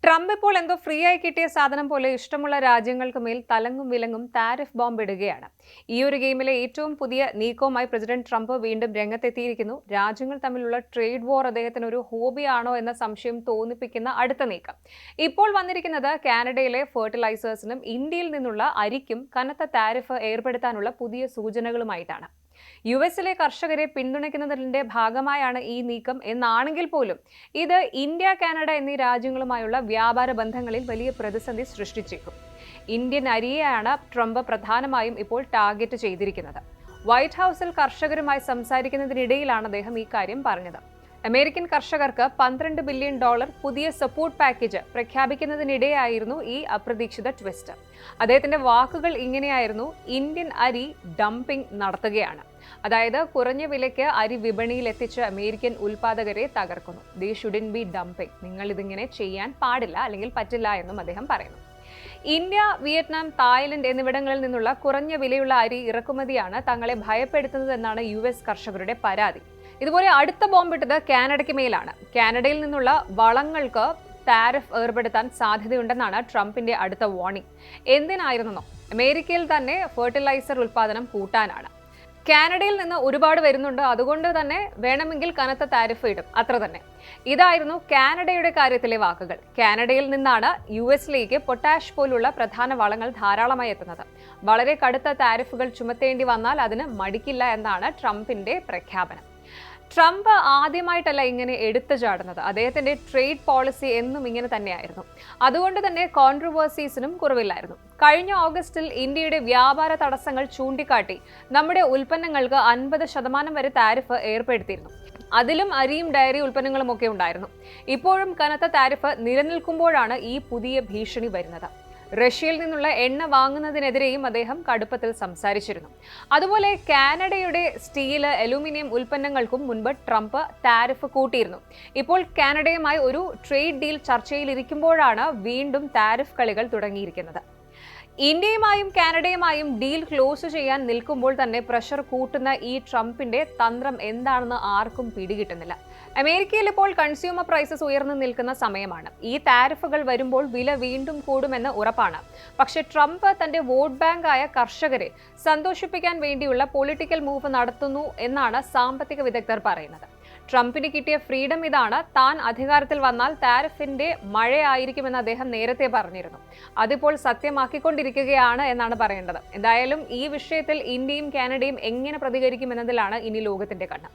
Trump ഇപ്പോൾ എന്തോ free ആയി കിട്ടിയ സാധനം പോലെ ഇഷ്ടമുള്ള രാജ്യങ്ങൾക്ക് മേൽ തലങ്ങും വിലങ്ങും താരിഫ് ബോംബ് ഇടുകയാണ്. ഈ ഒരു ഗെയിമിലെ ഏറ്റവും പുതിയ നീക്കവുമായി പ്രസിഡന്റ് ട്രംപ് വീണ്ടും രംഗത്തെത്തിയിരിക്കുന്നു. രാജ്യങ്ങൾ തമ്മിലുള്ള ട്രേഡ് വാർ അദ്ദേഹത്തിന് ഒരു ഹോബിയാണോ എന്ന സംശയം തോന്നിപ്പിക്കുന്ന അടുത്ത നീക്കം ഇപ്പോൾ വന്നിരിക്കുന്നത് കാനഡയിലെ ഫെർട്ടിലൈസേഴ്സിനും ഇന്ത്യയിൽ നിന്നുള്ള അരിക്കും കനത്ത താരിഫ് ഏർപ്പെടുത്താനുള്ള പുതിയ സൂചനകളുമായിട്ടാണ്. യുഎസിലെ കർഷകരെ പിന്തുണയ്ക്കുന്നതിന്റെ ഭാഗമായാണ് ഈ നീക്കം എന്നാണെങ്കിൽ പോലും ഇത് ഇന്ത്യ, കാനഡ എന്നീ രാജ്യങ്ങളുമായുള്ള വ്യാപാര ബന്ധങ്ങളിൽ വലിയ പ്രതിസന്ധി സൃഷ്ടിച്ചേക്കും. ഇന്ത്യൻ അരിയെയാണ് ട്രംപ് പ്രധാനമായും ഇപ്പോൾ ടാർഗറ്റ് ചെയ്തിരിക്കുന്നത്. വൈറ്റ് ഹൌസിൽ കർഷകരുമായി സംസാരിക്കുന്നതിനിടയിലാണ് അദ്ദേഹം ഈ കാര്യം പറഞ്ഞത്. അമേരിക്കൻ കർഷകർക്ക് $12 ബില്യൺ പുതിയ സപ്പോർട്ട് പാക്കേജ് പ്രഖ്യാപിക്കുന്നതിനിടെയായിരുന്നു ഈ അപ്രതീക്ഷിത ട്വിസ്റ്റ്. അദ്ദേഹത്തിന്റെ വാക്കുകൾ ഇങ്ങനെയായിരുന്നു: ഇന്ത്യൻ അരി ഡംപിംഗ് നടത്തുകയാണ്. അതായത് കുറഞ്ഞ വിലയ്ക്ക് അരി വിപണിയിൽ എത്തിച്ച് അമേരിക്കൻ ഉൽപ്പാദകരെ തകർക്കുന്നു. ദേ ഷുഡന്റ് ബി ഡംപിംഗ്. നിങ്ങൾ ഇതിങ്ങനെ ചെയ്യാൻ പാടില്ല, അല്ലെങ്കിൽ പറ്റില്ല എന്നും അദ്ദേഹം പറയുന്നു. ഇന്ത്യ, വിയറ്റ്നാം, തായ്ലൻഡ് എന്നിവിടങ്ങളിൽ നിന്നുള്ള കുറഞ്ഞ വിലയുള്ള അരി ഇറക്കുമതിയാണ് തങ്ങളെ ഭയപ്പെടുത്തുന്നതെന്നാണ് US കർഷകരുടെ പരാതി. ഇതുപോലെ അടുത്ത ബോംബിട്ടത് കാനഡയ്ക്ക് മേലാണ്. കാനഡയിൽ നിന്നുള്ള വളങ്ങൾക്ക് താരിഫ് ഏർപ്പെടുത്താൻ സാധ്യതയുണ്ടെന്നാണ് ട്രംപിന്റെ അടുത്ത വാർണിംഗ്. എന്തിനായിരുന്നോ? അമേരിക്കയിൽ തന്നെ ഫെർട്ടിലൈസർ ഉൽപ്പാദനം കൂട്ടാനാണ്. കാനഡയിൽ നിന്ന് ഒരുപാട് വരുന്നുണ്ട്, അതുകൊണ്ട് തന്നെ വേണമെങ്കിൽ കനത്ത താരിഫ് ഇടും, അത്ര തന്നെ. ഇതായിരുന്നു കാനഡയുടെ കാര്യത്തിലെ വാക്കുകൾ. കാനഡയിൽ നിന്നാണ് US പൊട്ടാഷ് പോലുള്ള പ്രധാന വളങ്ങൾ ധാരാളമായി എത്തുന്നത്. വളരെ കടുത്ത താരിഫുകൾ ചുമത്തേണ്ടി വന്നാൽ അതിന് മടിക്കില്ല എന്നാണ് ട്രംപിന്റെ പ്രഖ്യാപനം. ട്രംപ് ആദ്യമായിട്ടല്ല ഇങ്ങനെ എടുത്തു ചാടുന്നത്. അദ്ദേഹത്തിന്റെ ട്രേഡ് പോളിസി എന്നും ഇങ്ങനെ തന്നെയായിരുന്നു. അതുകൊണ്ട് തന്നെ കോൺട്രവേഴ്സീസിനും കുറവില്ലായിരുന്നു. കഴിഞ്ഞ ഓഗസ്റ്റിൽ ഇന്ത്യയുടെ വ്യാപാര തടസ്സങ്ങൾ ചൂണ്ടിക്കാട്ടി നമ്മുടെ ഉൽപ്പന്നങ്ങൾക്ക് 50% വരെ താരിഫ് ഏർപ്പെടുത്തിയിരുന്നു. അതിലും അരിയും ഡയറി ഉൽപ്പന്നങ്ങളും ഒക്കെ ഉണ്ടായിരുന്നു. ഇപ്പോഴും കനത്ത താരിഫ് നിലനിൽക്കുമ്പോഴാണ് ഈ പുതിയ ഭീഷണി വരുന്നത്. റഷ്യയിൽ നിന്നുള്ള എണ്ണ വാങ്ങുന്നതിനെതിരെയും അദ്ദേഹം കടുപ്പത്തിൽ സംസാരിച്ചിരുന്നു. അതുപോലെ കാനഡയുടെ സ്റ്റീല്, അലൂമിനിയം ഉൽപ്പന്നങ്ങൾക്കും മുൻപ് ട്രംപ് താരിഫ് കൂട്ടിയിരുന്നു. ഇപ്പോൾ കാനഡയുമായി ഒരു ട്രേഡ് ഡീൽ ചർച്ചയിലിരിക്കുമ്പോഴാണ് വീണ്ടും താരിഫ് കളികൾ തുടങ്ങിയിരിക്കുന്നത്. ഇന്ത്യയുമായും കാനഡയുമായും ഡീൽ ക്ലോസ് ചെയ്യാൻ നിൽക്കുമ്പോൾ തന്നെ പ്രഷർ കൂട്ടുന്ന ഈ ട്രംപിന്റെ തന്ത്രം എന്താണെന്ന് ആർക്കും പിടികിട്ടുന്നില്ല. അമേരിക്കയിൽ ഇപ്പോൾ കൺസ്യൂമർ പ്രൈസസ് ഉയർന്നു നിൽക്കുന്ന സമയമാണ്. ഈ താരിഫുകൾ വരുമ്പോൾ വില വീണ്ടും കൂടുമെന്ന് ഉറപ്പാണ്. പക്ഷേ ട്രംപ് തന്റെ വോട്ട് ബാങ്ക് ആയ കർഷകരെ സന്തോഷിപ്പിക്കാൻ വേണ്ടിയുള്ള പൊളിറ്റിക്കൽ മൂവ് നടത്തുന്നു എന്നാണ് സാമ്പത്തിക വിദഗ്ധർ പറയുന്നത്. ട്രംപിന് കിട്ടിയ ഫ്രീഡം ഇതാണ്. താൻ അധികാരത്തിൽ വന്നാൽ താരിഫിന്റെ മഴയായിരിക്കുമെന്ന് അദ്ദേഹം നേരത്തെ പറഞ്ഞിരുന്നു. അതിപ്പോൾ സത്യമാക്കിക്കൊണ്ടിരിക്കുകയാണ് എന്നാണ് പറയേണ്ടത്. എന്തായാലും ഈ വിഷയത്തിൽ ഇന്ത്യയും കാനഡയും എങ്ങനെ പ്രതികരിക്കുമെന്നതിലാണ് ഇനി ലോകത്തിന്റെ കണ്ണ്.